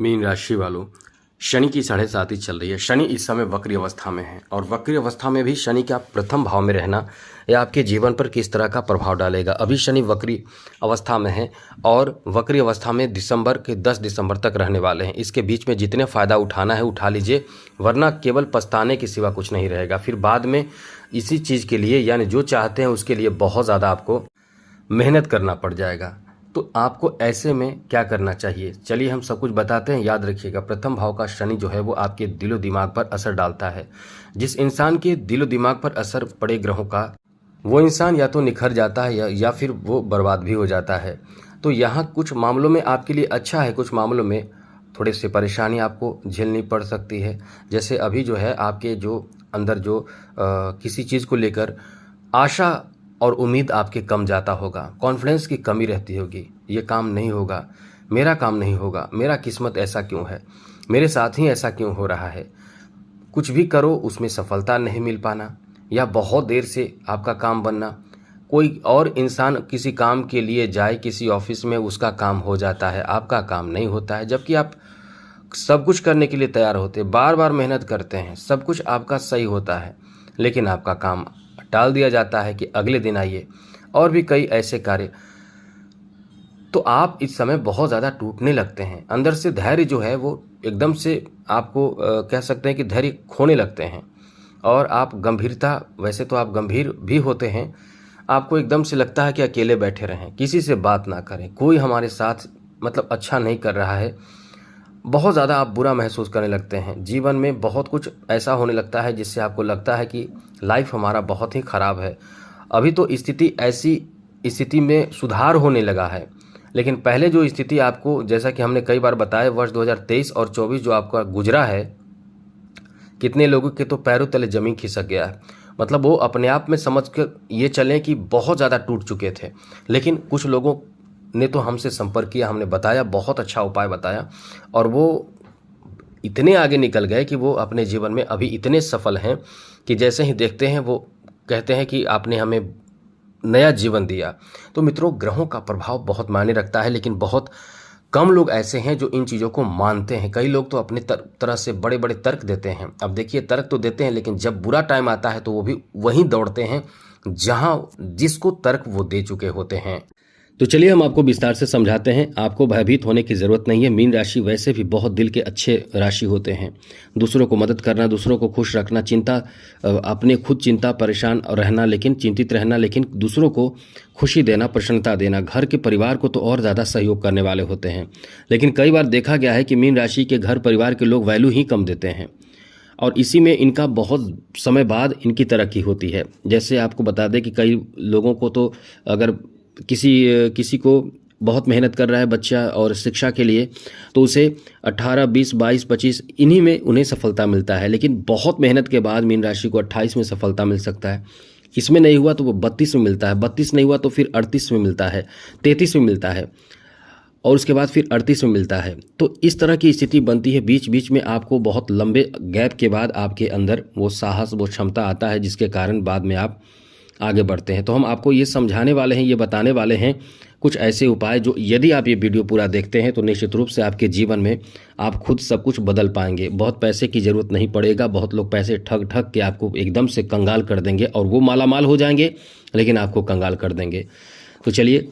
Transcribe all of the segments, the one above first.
Mean राशि वालों, शनि की 7.5 चल रही है। शनि इस समय वक्री अवस्था में है और वक्री अवस्था में भी शनि का प्रथम भाव में रहना यह आपके जीवन पर किस तरह का प्रभाव डालेगा। अभी शनि वक्री अवस्था में है और वक्री अवस्था में दिसंबर के 10 दिसंबर तक रहने वाले हैं। इसके बीच में जितने फ़ायदा उठाना है उठा लीजिए, वरना केवल पछताने के सिवा कुछ नहीं रहेगा। फिर बाद में इसी चीज़ के लिए, यानी जो चाहते हैं उसके लिए बहुत ज़्यादा आपको मेहनत करना पड़ जाएगा। तो आपको ऐसे में क्या करना चाहिए, चलिए हम सब कुछ बताते हैं। याद रखिएगा, प्रथम भाव का शनि जो है वो आपके दिलो दिमाग पर असर डालता है। जिस इंसान के दिलो दिमाग पर असर पड़े ग्रहों का, वो इंसान या तो निखर जाता है या फिर वो बर्बाद भी हो जाता है। तो यहाँ कुछ मामलों में आपके लिए अच्छा है, कुछ मामलों में थोड़े से परेशानी आपको झेलनी पड़ सकती है। जैसे अभी जो है आपके जो अंदर जो किसी चीज़ को लेकर आशा और उम्मीद आपके कम जाता होगा, कॉन्फिडेंस की कमी रहती होगी। ये काम नहीं होगा, मेरा काम नहीं होगा, मेरा किस्मत ऐसा क्यों है, मेरे साथ ही ऐसा क्यों हो रहा है। कुछ भी करो उसमें सफलता नहीं मिल पाना, या बहुत देर से आपका काम बनना। कोई और इंसान किसी काम के लिए जाए किसी ऑफिस में, उसका काम हो जाता है, आपका काम नहीं होता है। जबकि आप सब कुछ करने के लिए तैयार होते, बार बार मेहनत करते हैं, सब कुछ आपका सही होता है, लेकिन आपका काम टाल दिया जाता है कि अगले दिन आइए। और भी कई ऐसे कार्य। तो आप इस समय बहुत ज़्यादा टूटने लगते हैं, अंदर से धैर्य जो है वो एकदम से आपको कह सकते हैं कि धैर्य खोने लगते हैं। और आप गंभीरता, वैसे तो आप गंभीर भी होते हैं, आपको एकदम से लगता है कि अकेले बैठे रहें, किसी से बात ना करें, कोई हमारे साथ मतलब अच्छा नहीं कर रहा है। बहुत ज़्यादा आप बुरा महसूस करने लगते हैं। जीवन में बहुत कुछ ऐसा होने लगता है जिससे आपको लगता है कि लाइफ हमारा बहुत ही ख़राब है। अभी तो स्थिति ऐसी स्थिति में सुधार होने लगा है, लेकिन पहले जो स्थिति आपको, जैसा कि हमने कई बार बताया, वर्ष 2023 और 24 जो आपका गुजरा है, कितने लोगों के तो पैरों तले ज़मीन खिसक गया है। मतलब वो अपने आप में समझ कर ये चलें कि बहुत ज़्यादा टूट चुके थे। लेकिन कुछ लोगों ने तो हमसे संपर्क किया, हमने बताया, बहुत अच्छा उपाय बताया, और वो इतने आगे निकल गए कि वो अपने जीवन में अभी इतने सफल हैं कि जैसे ही देखते हैं वो कहते हैं कि आपने हमें नया जीवन दिया। तो मित्रों, ग्रहों का प्रभाव बहुत मायने रखता है, लेकिन बहुत कम लोग ऐसे हैं जो इन चीज़ों को मानते हैं। कई लोग तो अपने तरह से बड़े बड़े तर्क देते हैं। अब देखिए, तर्क तो देते हैं, लेकिन जब बुरा टाइम आता है तो वो भी वहीं दौड़ते हैं जहां जिसको तर्क वो दे चुके होते हैं। तो चलिए हम आपको विस्तार से समझाते हैं। आपको भयभीत होने की ज़रूरत नहीं है। मीन राशि वैसे भी बहुत दिल के अच्छे राशि होते हैं। दूसरों को मदद करना, दूसरों को खुश रखना, चिंता, अपने खुद चिंता परेशान रहना, लेकिन चिंतित रहना, लेकिन दूसरों को खुशी देना, प्रसन्नता देना, घर के परिवार को तो और ज़्यादा सहयोग करने वाले होते हैं। लेकिन कई बार देखा गया है कि मीन राशि के घर परिवार के लोग वैल्यू ही कम देते हैं, और इसी में इनका बहुत समय बाद इनकी तरक्की होती है। जैसे आपको बता दें कि कई लोगों को तो अगर किसी को बहुत मेहनत कर रहा है बच्चा और शिक्षा के लिए, तो उसे 18, 20, 22, 25 इन्हीं में उन्हें सफलता मिलता है। लेकिन बहुत मेहनत के बाद मीन राशि को 28 में सफलता मिल सकता है। इसमें नहीं हुआ तो वो 32 में मिलता है, 32 नहीं हुआ तो फिर 38 में मिलता है, 33 में मिलता है, और उसके बाद फिर 38 में मिलता है। तो इस तरह की स्थिति बनती है। बीच बीच में आपको बहुत लंबे गैप के बाद आपके अंदर वो साहस, वो क्षमता आता है, जिसके कारण बाद में आप आगे बढ़ते हैं। तो हम आपको ये समझाने वाले हैं, ये बताने वाले हैं कुछ ऐसे उपाय जो यदि आप ये वीडियो पूरा देखते हैं तो निश्चित रूप से आपके जीवन में आप खुद सब कुछ बदल पाएंगे। बहुत पैसे की ज़रूरत नहीं पड़ेगा। बहुत लोग पैसे ठग ठग के आपको एकदम से कंगाल कर देंगे, और वो मालामाल हो जाएंगे लेकिन आपको कंगाल कर देंगे। तो चलिए,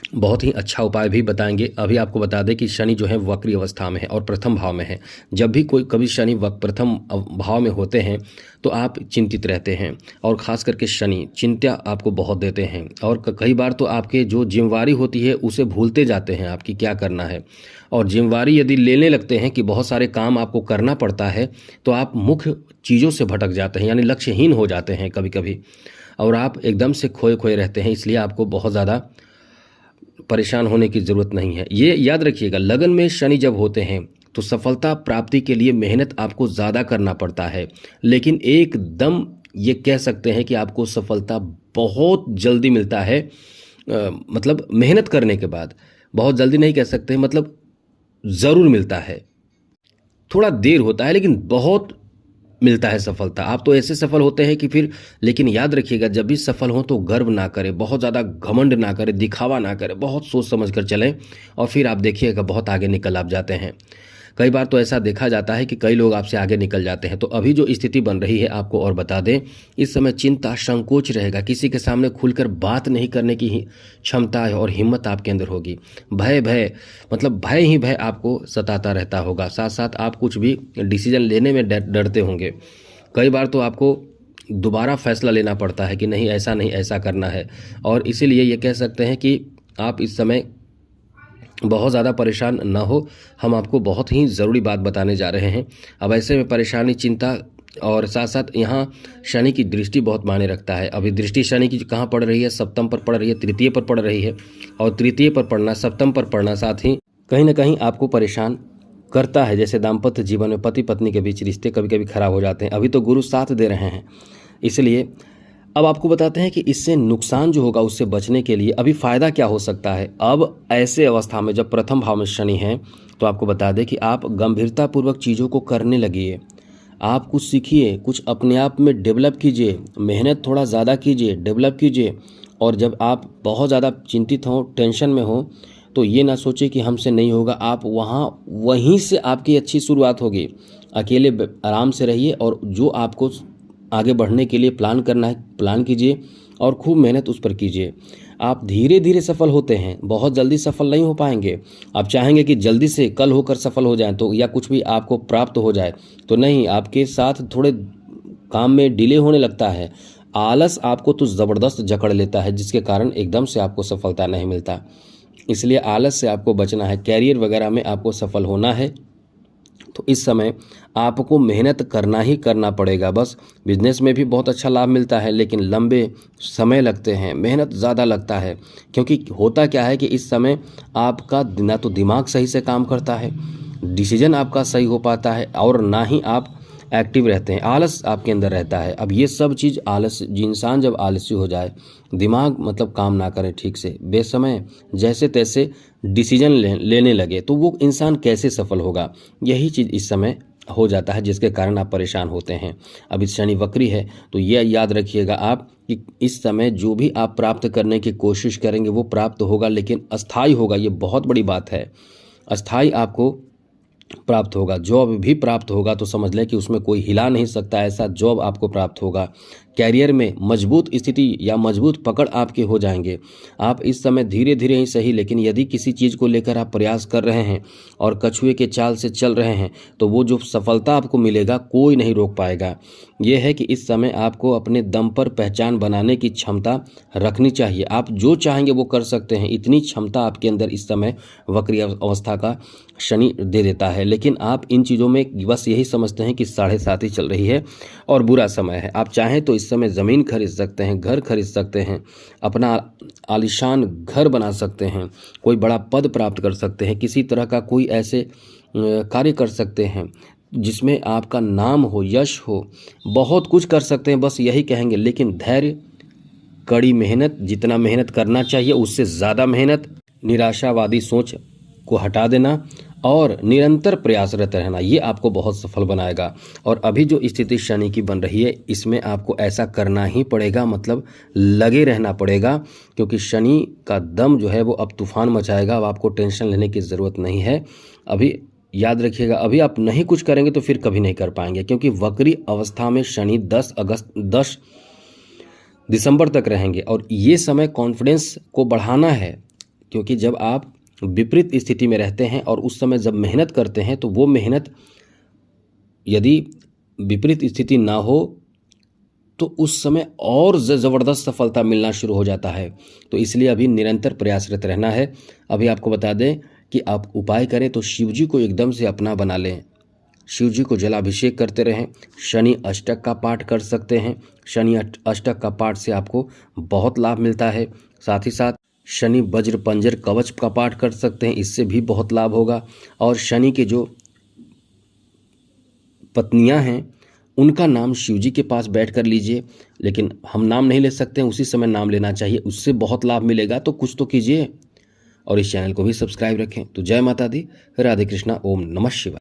बहुत ही अच्छा उपाय भी बताएंगे। अभी आपको बता दें कि शनि जो है वक्री अवस्था में है और प्रथम भाव में है। जब भी कभी शनि प्रथम भाव में होते हैं तो आप चिंतित रहते हैं, और ख़ास करके शनि चिंता आपको बहुत देते हैं, और कई बार तो आपके जो जिम्मेवारी होती है उसे भूलते जाते हैं आपकी क्या करना है। और जिम्मेवारी यदि लेने लगते हैं कि बहुत सारे काम आपको करना पड़ता है, तो आप मुख्य चीज़ों से भटक जाते हैं, यानी लक्ष्यहीन हो जाते हैं कभी कभी, और आप एकदम से खोए खोए रहते हैं। इसलिए आपको बहुत ज़्यादा परेशान होने की ज़रूरत नहीं है। ये याद रखिएगा, लगन में शनि जब होते हैं तो सफलता प्राप्ति के लिए मेहनत आपको ज़्यादा करना पड़ता है, लेकिन एकदम ये कह सकते हैं कि आपको सफलता बहुत जल्दी मिलता है। मतलब मेहनत करने के बाद, बहुत जल्दी नहीं कह सकते, मतलब ज़रूर मिलता है। थोड़ा देर होता है लेकिन बहुत मिलता है सफलता। आप तो ऐसे सफल होते हैं कि फिर, लेकिन याद रखिएगा जब भी सफल हो तो गर्व ना करें, बहुत ज़्यादा घमंड ना करें, दिखावा ना करें, बहुत सोच समझ कर चलें और फिर आप देखिएगा बहुत आगे निकल आप जाते हैं। कई बार तो ऐसा देखा जाता है कि कई लोग आपसे आगे निकल जाते हैं। तो अभी जो स्थिति बन रही है आपको और बता दें, इस समय चिंता, संकोच रहेगा, किसी के सामने खुलकर बात नहीं करने की क्षमता और हिम्मत आपके अंदर होगी। भय मतलब भय ही भय आपको सताता रहता होगा। साथ साथ आप कुछ भी डिसीजन लेने में डरते होंगे। कई बार तो आपको दोबारा फैसला लेना पड़ता है कि नहीं ऐसा नहीं, ऐसा करना है। और इसीलिए ये कह सकते हैं कि आप इस समय बहुत ज़्यादा परेशान ना हो। हम आपको बहुत ही ज़रूरी बात बताने जा रहे हैं। अब ऐसे में परेशानी, चिंता और साथ साथ यहाँ शनि की दृष्टि बहुत मायने रखता है। अभी दृष्टि शनि की कहाँ पड़ रही है? सप्तम पर पड़ रही है, तृतीय पर पड़ रही है। और तृतीय पर पड़ना, सप्तम पर पड़ना साथ ही कहीं ना कहीं आपको परेशान करता है। जैसे दाम्पत्य जीवन में पति पत्नी के बीच रिश्ते कभी कभी खराब हो जाते हैं। अभी तो गुरु साथ दे रहे हैं, इसलिए अब आपको बताते हैं कि इससे नुकसान जो होगा उससे बचने के लिए अभी फ़ायदा क्या हो सकता है। अब ऐसे अवस्था में जब प्रथम भाव में शनि है तो आपको बता दें कि आप गंभीरतापूर्वक चीज़ों को करने लगिए। आप कुछ सीखिए, कुछ अपने आप में डेवलप कीजिए, मेहनत थोड़ा ज़्यादा कीजिए, डेवलप कीजिए। और जब आप बहुत ज़्यादा चिंतित हों, टेंशन में हो, तो ये ना सोचे कि हमसे नहीं होगा। आप वहीं से आपकी अच्छी शुरुआत होगी। अकेले आराम से रहिए और जो आपको आगे बढ़ने के लिए प्लान करना है, प्लान कीजिए और खूब मेहनत उस पर कीजिए। आप धीरे धीरे सफल होते हैं, बहुत जल्दी सफल नहीं हो पाएंगे। आप चाहेंगे कि जल्दी से कल होकर सफल हो जाएं तो, या कुछ भी आपको प्राप्त हो जाए तो नहीं, आपके साथ थोड़े काम में डिले होने लगता है। आलस आपको तो ज़बरदस्त जकड़ लेता है, जिसके कारण एकदम से आपको सफलता नहीं मिलता। इसलिए आलस से आपको बचना है। कैरियर वगैरह में आपको सफल होना है तो इस समय आपको मेहनत करना ही करना पड़ेगा। बस बिजनेस में भी बहुत अच्छा लाभ मिलता है, लेकिन लंबे समय लगते हैं, मेहनत ज़्यादा लगता है। क्योंकि होता क्या है कि इस समय आपका ना तो दिमाग सही से काम करता है, डिसीजन आपका सही हो पाता है, और ना ही आप एक्टिव रहते हैं। आलस आपके अंदर रहता है। अब ये सब चीज़ आलस, इंसान जब आलसी हो जाए, दिमाग मतलब काम ना करे ठीक से, बेसमय जैसे तैसे डिसीजन लेने लगे, तो वो इंसान कैसे सफल होगा? यही चीज़ इस समय हो जाता है, जिसके कारण आप परेशान होते हैं। अब इस शनि वक्री है तो ये याद रखिएगा आप कि इस समय जो भी आप प्राप्त करने की कोशिश करेंगे वो प्राप्त होगा, लेकिन अस्थायी होगा। ये बहुत बड़ी बात है, अस्थायी आपको प्राप्त होगा। जॉब भी प्राप्त होगा तो समझ लें कि उसमें कोई हिला नहीं सकता, ऐसा जॉब आपको प्राप्त होगा। कैरियर में मजबूत स्थिति या मजबूत पकड़ आपके हो जाएंगे। आप इस समय धीरे धीरे ही सही, लेकिन यदि किसी चीज़ को लेकर आप प्रयास कर रहे हैं और कछुए के चाल से चल रहे हैं तो वो जो सफलता आपको मिलेगा कोई नहीं रोक पाएगा। यह है कि इस समय आपको अपने दम पर पहचान बनाने की क्षमता रखनी चाहिए। आप जो चाहेंगे वो कर सकते हैं, इतनी क्षमता आपके अंदर इस समय वक्री अवस्था का शनि दे देता है। लेकिन आप इन चीज़ों में बस यही समझते हैं कि 7.5 ही चल रही है और बुरा समय है। आप चाहें तो इस समय ज़मीन खरीद सकते हैं, घर खरीद सकते हैं, अपना आलीशान घर बना सकते हैं, कोई बड़ा पद प्राप्त कर सकते हैं, किसी तरह का कोई ऐसे कार्य कर सकते हैं जिसमें आपका नाम हो, यश हो, बहुत कुछ कर सकते हैं। बस यही कहेंगे, लेकिन धैर्य, कड़ी मेहनत, जितना मेहनत करना चाहिए उससे ज़्यादा मेहनत, निराशावादी सोच को हटा देना और निरंतर प्रयासरत रहना, ये आपको बहुत सफल बनाएगा। और अभी जो स्थिति शनि की बन रही है इसमें आपको ऐसा करना ही पड़ेगा, मतलब लगे रहना पड़ेगा, क्योंकि शनि का दम जो है वो अब तूफान मचाएगा। अब आपको टेंशन लेने की ज़रूरत नहीं है। अभी याद रखिएगा, अभी आप नहीं कुछ करेंगे तो फिर कभी नहीं कर पाएंगे, क्योंकि वक्री अवस्था में शनि 10 दिसंबर तक रहेंगे। और ये समय कॉन्फिडेंस को बढ़ाना है, क्योंकि जब आप विपरीत स्थिति में रहते हैं और उस समय जब मेहनत करते हैं तो वो मेहनत यदि विपरीत स्थिति ना हो तो उस समय और ज़बरदस्त सफलता मिलना शुरू हो जाता है। तो इसलिए अभी निरंतर प्रयासरत रहना है। अभी आपको बता दें कि आप उपाय करें तो शिव जी को एकदम से अपना बना लें, शिव जी को जलाभिषेक करते रहें, शनि अष्टक का पाठ कर सकते हैं। शनि अष्टक का पाठ से आपको बहुत लाभ मिलता है। साथ ही साथ शनि वज्र पंजर कवच का पाठ कर सकते हैं, इससे भी बहुत लाभ होगा। और शनि के जो पत्नियां हैं उनका नाम शिव जी के पास बैठ कर लीजिए, लेकिन हम नाम नहीं ले सकते हैं, उसी समय नाम लेना चाहिए, उससे बहुत लाभ मिलेगा। तो कुछ तो कीजिए और इस चैनल को भी सब्सक्राइब रखें। तो जय माता दी, राधे कृष्णा, ओम नमः शिवाय।